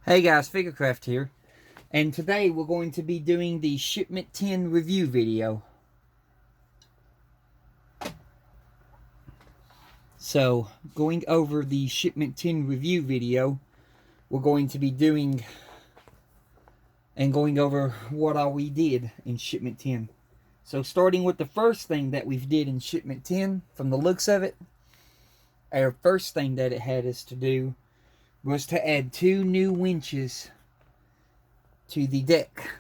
Hey guys, Figurecraft here, and today we're going to be doing the Shipment 10 review video. So, going over the Shipment 10 review video, we're going to be going over what all we did in Shipment 10. So, starting with the first thing that we've did in Shipment 10, from the looks of it, our first thing that it had us to do was to add 2 new winches to the deck.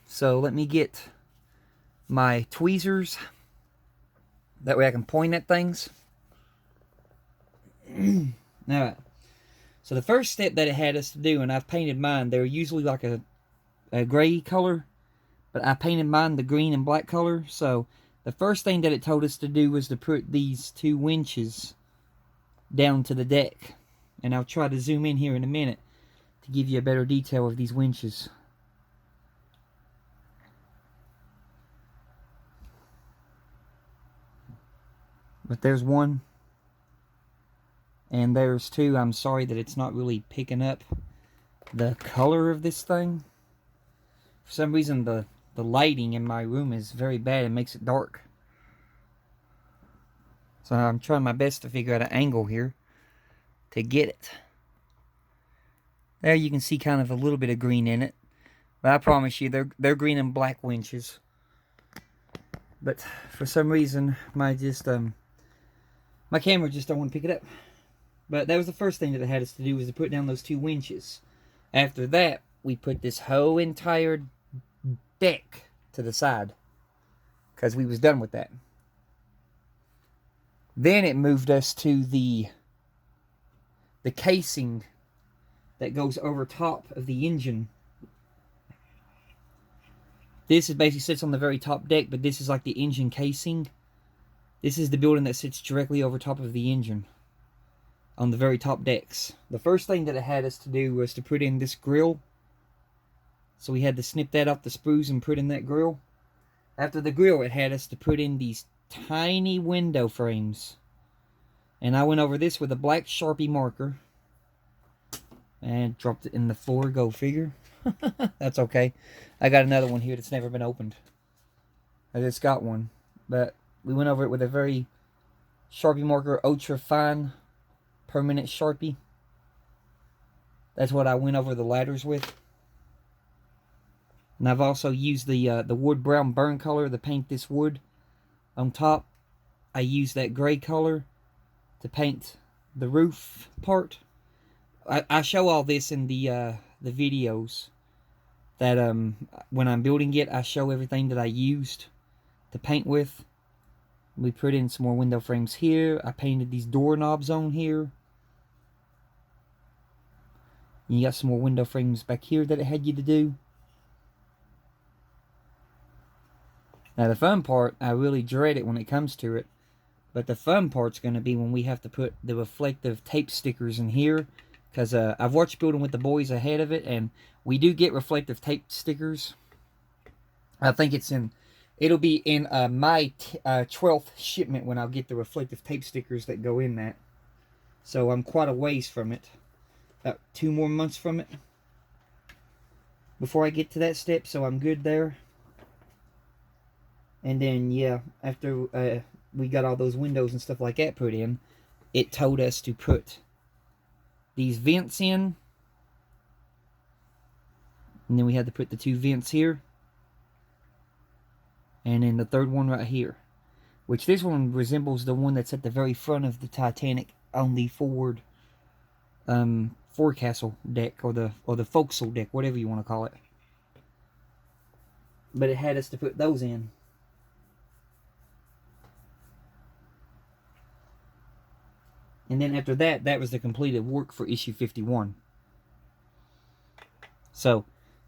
So let me get my tweezers, that way I can point at things. Alright, so the first step that it had us to do, and I've painted mine, they're usually like a gray color, but I painted mine the green and black color. So the first thing that it told us to do was to put these 2 winches down to the deck, and I'll try to zoom in here in a minute to give you a better detail of these winches. But there's one, and there's 2. I'm sorry that it's not really picking up the color of this thing. For some reason the lighting in my room is very bad. It makes it dark. So I'm trying my best to figure out an angle here to get it. There you can see kind of a little bit of green in it. But I promise you, they're green and black winches. But for some reason, my camera just don't want to pick it up. But that was the first thing that it had us to do, was to put down those 2 winches. After that, we put this whole entire deck to the side, because we was done with that. Then it moved us to the casing that goes over top of the engine. This is basically sits on the very top deck, but this is like the engine casing. This is the building that sits directly over top of the engine on the very top decks. The first thing that it had us to do was to put in this grill. So we had to snip that off the sprues and put in that grill. After the grill, it had us to put in these tiny window frames. And I went over this with a black Sharpie marker and dropped it in the floor. Go figure. That's okay. I got another one here that's never been opened. I just got one. But we went over it with a very Sharpie marker, ultra fine, permanent Sharpie. That's what I went over the ladders with. And I've also used the wood brown burn color to paint this wood on top. I used that gray color to paint the roof part. I show all this in the videos that when I'm building it, I show everything that I used to paint with. We put in some more window frames here. I painted these doorknobs on here. And you got some more window frames back here that it had you to do. Now the fun part, I really dread it when it comes to it, but the fun part's going to be when we have to put the reflective tape stickers in here, because I've watched Building with the Boys ahead of it, and we do get reflective tape stickers. I think it'll be in my 12th shipment when I'll get the reflective tape stickers that go in that. So I'm quite a ways from it, about 2 more months from it before I get to that step, so I'm good there. And then, yeah, after we got all those windows and stuff like that put in, it told us to put these vents in. And then we had to put the 2 vents here. And then the third one right here. Which this one resembles the one that's at the very front of the Titanic on the forward forecastle deck, or the forecastle deck, whatever you want to call it. But it had us to put those in. And then after that, that was the completed work for issue 51. So,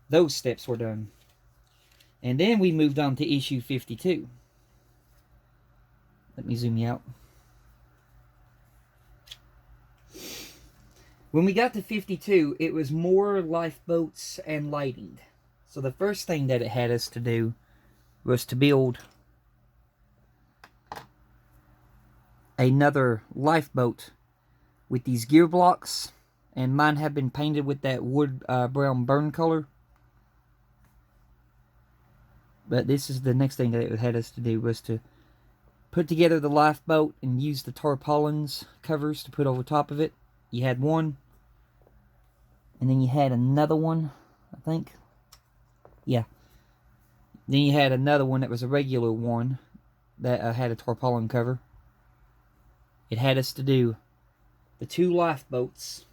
those steps were done. And then we moved on to issue 52. Let me zoom you out. When we got to 52, it was more lifeboats and lighting. So the first thing that it had us to do was to build another lifeboat with these gear blocks and mine have been painted with that wood brown burn color. But this is the next thing that it had us to do, was to put together the lifeboat and use the tarpaulins covers to put over top of it. You had one, and then you had another one, I think. Yeah. Then you had another one that was a regular one that had a tarpaulin cover. It had us to do the 2 lifeboats.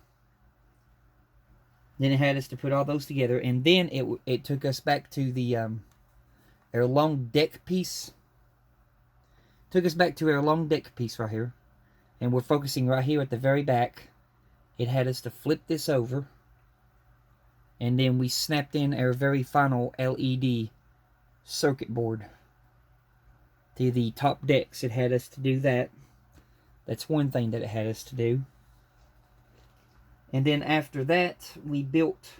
Then it had us to put all those together, and then it took us back to the our long deck piece. Took us back to our long deck piece right here, and we're focusing right here at the very back. It had us to flip this over, and then we snapped in our very final LED circuit board to the top decks. It had us to do that. That's one thing that it had us to do. And then after that, we built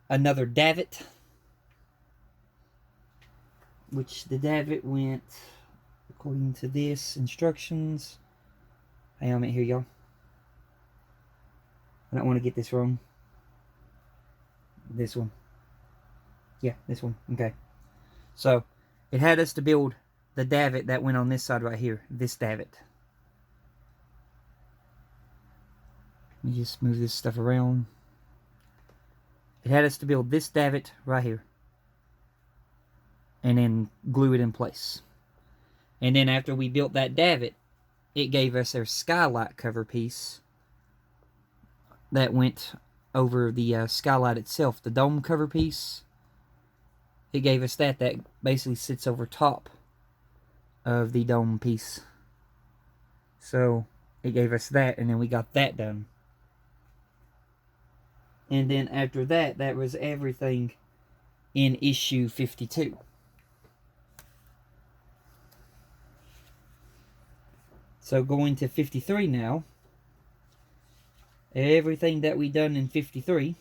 another davit, which the davit went according to this instructions. Hang on a minute here, y'all. I don't want to get this wrong. This one. Yeah, this one. Okay. So, it had us to build the davit that went on this side right here. This davit. Let me just move this stuff around. It had us to build this davit right here, and then glue it in place. And then after we built that davit, it gave us our skylight cover piece that went over the skylight itself, the dome cover piece. It gave us that basically sits over top of the dome piece. So it gave us that, and then we got that done. And then after that, that was everything in issue 52. So going to 53 now. Everything that we done in 53.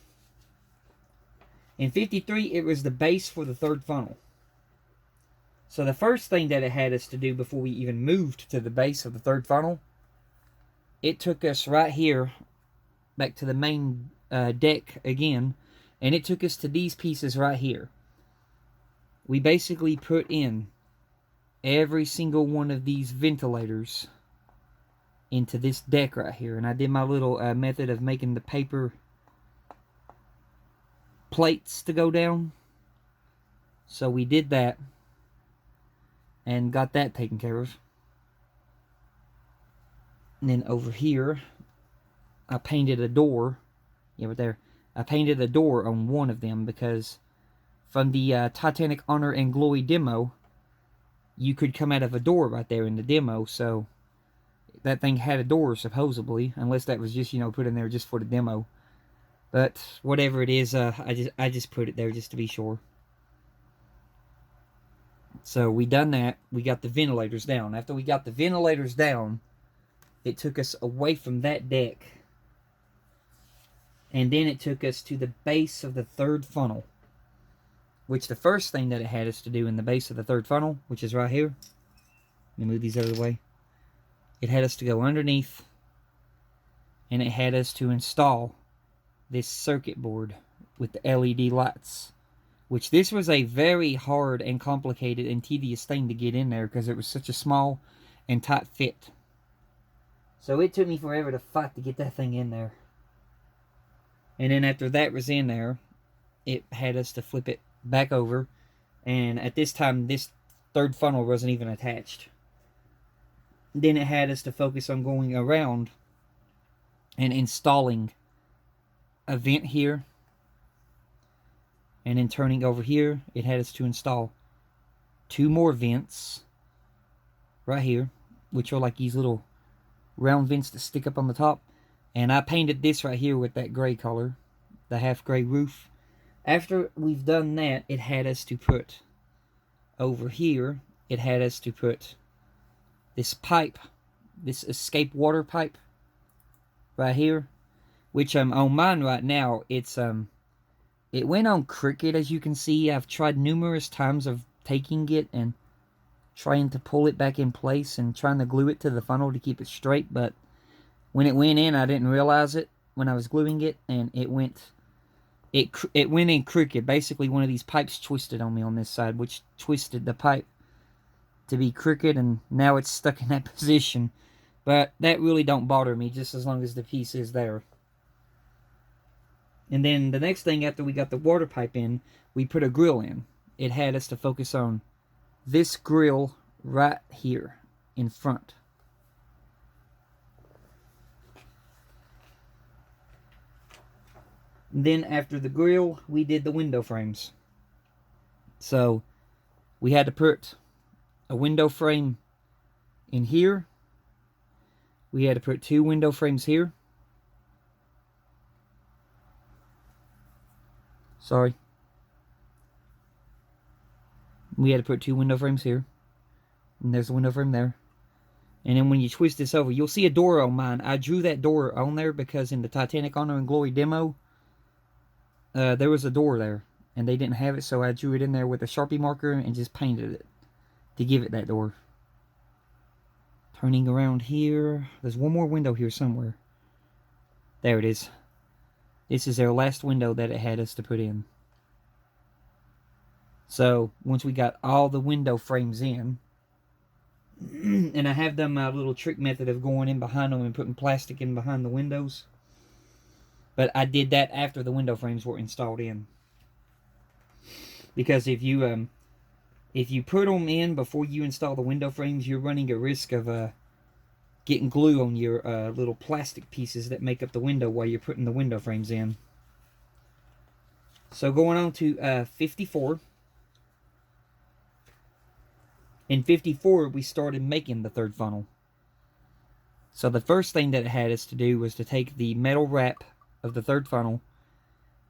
In 53, it was the base for the 3rd funnel. So the first thing that it had us to do before we even moved to the base of the 3rd funnel, it took us right here back to the main deck again, and it took us to these pieces right here. We basically put in every single one of these ventilators into this deck right here, and I did my little method of making the paper plates to go down. So we did that and got that taken care of. And then over here, I painted a door. Yeah, right there. I painted a door on one of them because from the Titanic Honor and Glory demo, you could come out of a door right there in the demo. So that thing had a door, supposedly, unless that was just, put in there just for the demo. But whatever it is, I just put it there just to be sure. So we done that. We got the ventilators down. After we got the ventilators down, it took us away from that deck. And then it took us to the base of the 3rd funnel. Which the first thing that it had us to do in the base of the 3rd funnel, which is right here. Let me move these out of the way. It had us to go underneath. And it had us to install this circuit board with the LED lights. Which this was a very hard and complicated and tedious thing to get in there, because it was such a small and tight fit. So it took me forever to fight to get that thing in there. And then after that was in there, it had us to flip it back over. And at this time, this 3rd funnel wasn't even attached. Then it had us to focus on going around and installing a vent here. And then turning over here, it had us to install 2 more vents right here, which are like these little round vents that stick up on the top. And I painted this right here with that gray color, the half gray roof. After we've done that, it had us to put over here, it had us to put this pipe, this escape water pipe right here, which on mine right now, it's it went on crooked, as you can see. I've tried numerous times of taking it and trying to pull it back in place and trying to glue it to the funnel to keep it straight, but when it went in, I didn't realize it, when I was gluing it, and it went in crooked. Basically, one of these pipes twisted on me on this side, which twisted the pipe to be crooked, and now it's stuck in that position. But that really don't bother me, just as long as the piece is there. And then the next thing, after we got the water pipe in, we put a grill in. It had us to focus on this grill right here in front. And then after the grill, we did the window frames. So we had to put a window frame in here. We had to put 2 window frames here. Sorry. We had to put 2 window frames here. And there's a window frame there. And then when you twist this over, you'll see a door on mine. I drew that door on there because in the Titanic Honor and Glory demo, there was a door there. And they didn't have it, so I drew it in there with a Sharpie marker and just painted it to give it that door. Turning around here. There's one more window here somewhere. There it is. This is their last window that it had us to put in. So, once we got all the window frames in, and I have done my little trick method of going in behind them and putting plastic in behind the windows. But I did that after the window frames were installed in. Because if you put them in before you install the window frames, you're running a risk of getting glue on your little plastic pieces that make up the window while you're putting the window frames in. So going on to 54. In 54, we started making the third funnel. So the first thing that it had us to do was to take the metal wrap of the third funnel,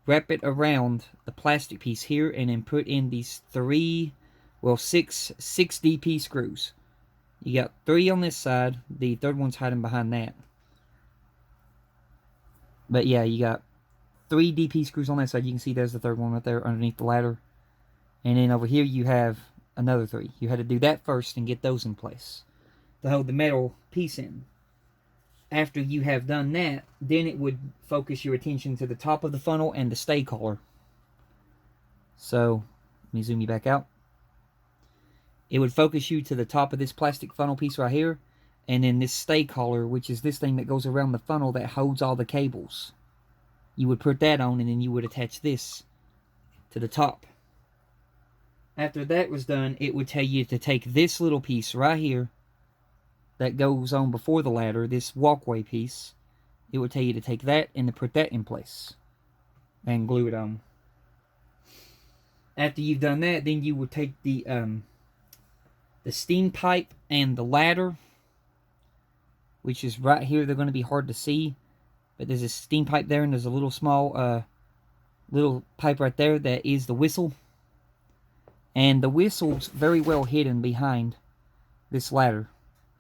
wrap it around the plastic piece here, and then put in these 6 DP screws. You got 3 on this side. The third one's hiding behind that. But yeah, you got 3 DP screws on that side. You can see there's the third one right there underneath the ladder. And then over here you have another 3. You had to do that first and get those in place to hold the metal piece in. After you have done that, then it would focus your attention to the top of the funnel and the stay collar. So, let me zoom you back out. It would focus you to the top of this plastic funnel piece right here, and then this stay collar, which is this thing that goes around the funnel that holds all the cables. You would put that on, and then you would attach this to the top. After that was done, it would tell you to take this little piece right here that goes on before the ladder, this walkway piece. It would tell you to take that and to put that in place and glue it on. After you've done that, then you would take the steam pipe and the ladder, which is right here. They're going to be hard to see, but there's a steam pipe there, and there's a little small little pipe right there that is the whistle. And the whistle's very well hidden behind this ladder.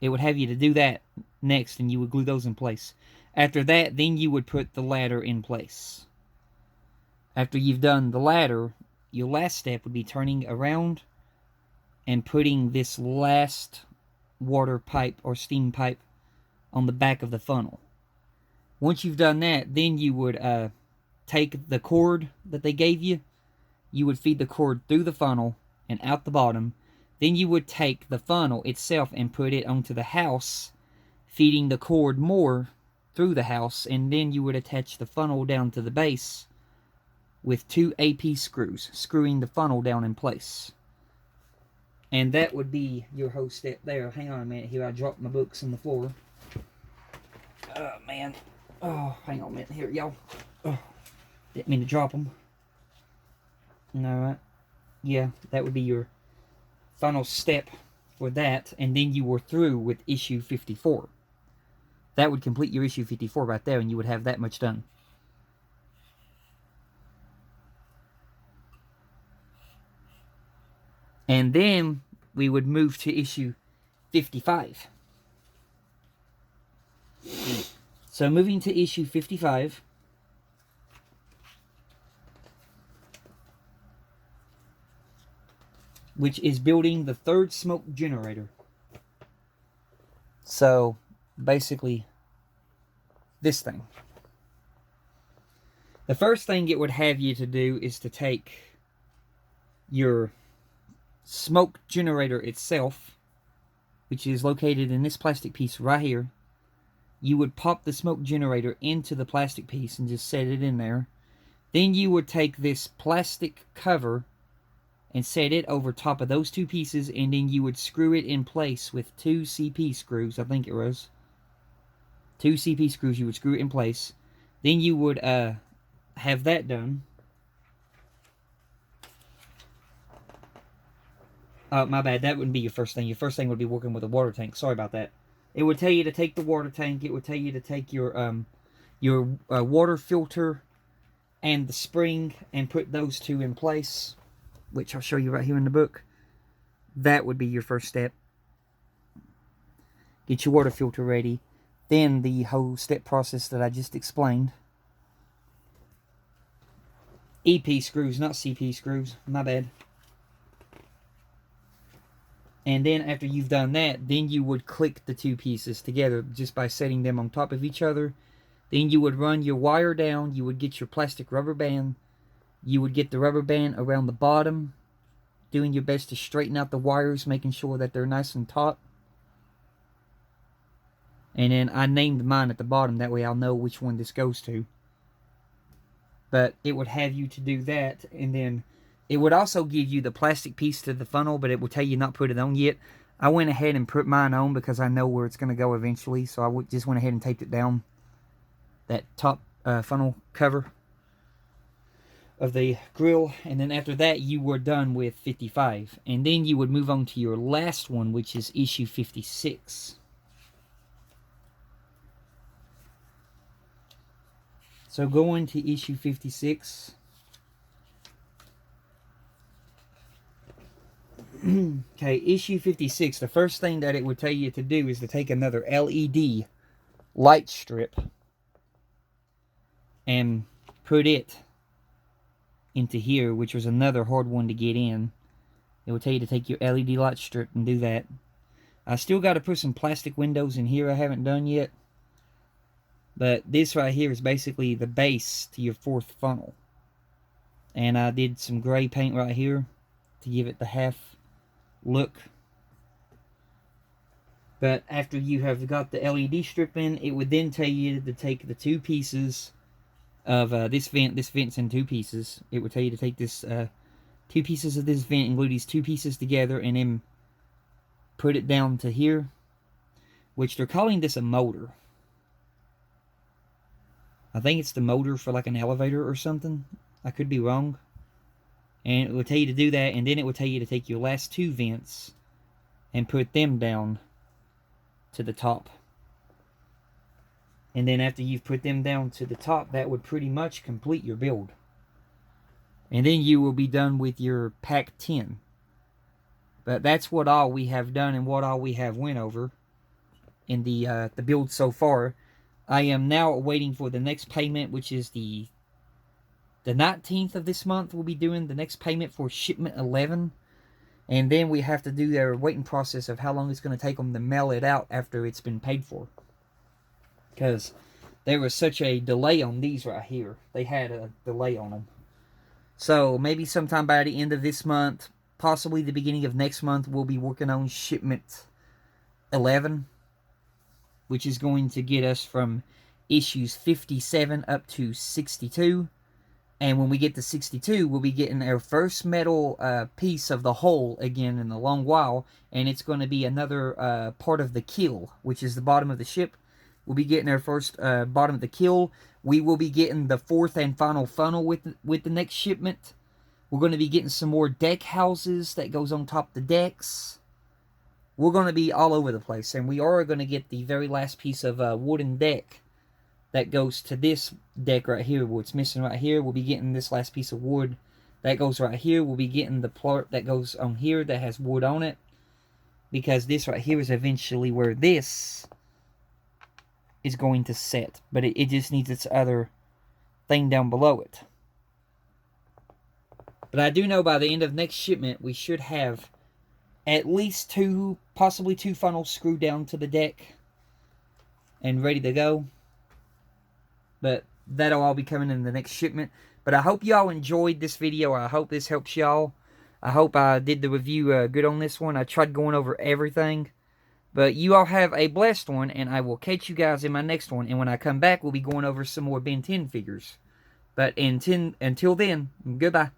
It would have you to do that next, and you would glue those in place. After that, then you would put the ladder in place. After you've done the ladder, your last step would be turning around and putting this last water pipe or steam pipe on the back of the funnel. Once you've done that, then you would take the cord that they gave you. You would feed the cord through the funnel and out the bottom. Then you would take the funnel itself and put it onto the house, feeding the cord more through the house, and then you would attach the funnel down to the base with 2 AP screws, screwing the funnel down in place. And that would be your whole step there. Hang on a minute here, I dropped my books on the floor. Oh, man. Oh, hang on a minute here, y'all. Oh, didn't mean to drop them. Alright. Yeah, that would be your final step for that, and then you were through with issue 54. That would complete your issue 54 right there, and you would have that much done. And then we would move to issue 55. So moving to issue 55, which is building the third smoke generator. So basically this thing. The first thing it would have you to do is to take your smoke generator itself, which is located in this plastic piece right here. You would pop the smoke generator into the plastic piece and just set it in there. Then you would take this plastic cover and set it over top of those two pieces, and then you would screw it in place with 2 CP screws, I think it was. 2 CP screws, you would screw it in place. Then you would have that done. Oh, my bad, that wouldn't be your first thing. Your first thing would be working with a water tank. Sorry about that. It would tell you to take the water tank. It would tell you to take your water filter and the spring and put those two in place, which I'll show you right here in the book. That would be your first step. Get your water filter ready. Then the whole step process that I just explained. EP screws, not CP screws. My bad. And then after you've done that, then you would click the two pieces together just by setting them on top of each other. Then you would run your wire down. You would get your plastic rubber band. You would get the rubber band around the bottom, doing your best to straighten out the wires, making sure that they're nice and taut. And then I named mine at the bottom, that way I'll know which one this goes to. But it would have you to do that, and then it would also give you the plastic piece to the funnel, but it would tell you not put it on yet. I went ahead and put mine on because I know where it's going to go eventually, so I just went ahead and taped it down. That top funnel cover of the grill, and then after that you were done with 55, and then you would move on to your last one, which is issue 56. So going to issue 56. Okay, issue 56, the first thing that it would tell you to do is to take another LED light strip and put it into here, which was another hard one to get in. It will tell you to take your LED light strip and do that. I still got to put some plastic windows in here I haven't done yet. But this right here is basically the base to your fourth funnel. And I did some gray paint right here to give it the half look. But after you have got the LED strip in, it would then tell you to take the two pieces of this vent. This vent's in two pieces. It would tell you to take this two pieces of this vent and glue these two pieces together and then put it down to here, which they're calling this a motor. I think it's the motor for like an elevator or something. I could be wrong. And it would tell you to do that, and then it would tell you to take your last two vents and put them down to the top. And then after you've put them down to the top, that would pretty much complete your build. And then you will be done with your pack 10. But that's what all we have done and what all we have went over in the build so far. I am now waiting for the next payment, which is the 19th of this month. We'll be doing the next payment for shipment 11. And then we have to do their waiting process of how long it's going to take them to mail it out after it's been paid for. Because there was such a delay on these right here. They had a delay on them. So maybe sometime by the end of this month, possibly the beginning of next month, we'll be working on shipment 11. Which is going to get us from issues 57 up to 62. And when we get to 62, we'll be getting our first metal piece of the hull again in a long while. And it's going to be another part of the keel, which is the bottom of the ship. We'll be getting our first bottom of the keel. We will be getting the fourth and final funnel with the next shipment. We're going to be getting some more deck houses that goes on top of the decks. We're going to be all over the place. And we are going to get the very last piece of wooden deck that goes to this deck right here. What's missing right here, we'll be getting this last piece of wood that goes right here. We'll be getting the part that goes on here that has wood on it. Because this right here is eventually where this is going to set. But it just needs its other thing down below it. But I do know by the end of next shipment, we should have at least two, possibly two funnels screwed down to the deck and ready to go. But that'll all be coming in the next shipment. But I hope y'all enjoyed this video. I hope this helps y'all. I hope I did the review good on this one. I tried going over everything. But you all have a blessed one, and I will catch you guys in my next one. And when I come back, we'll be going over some more Ben 10 figures. But until then, goodbye.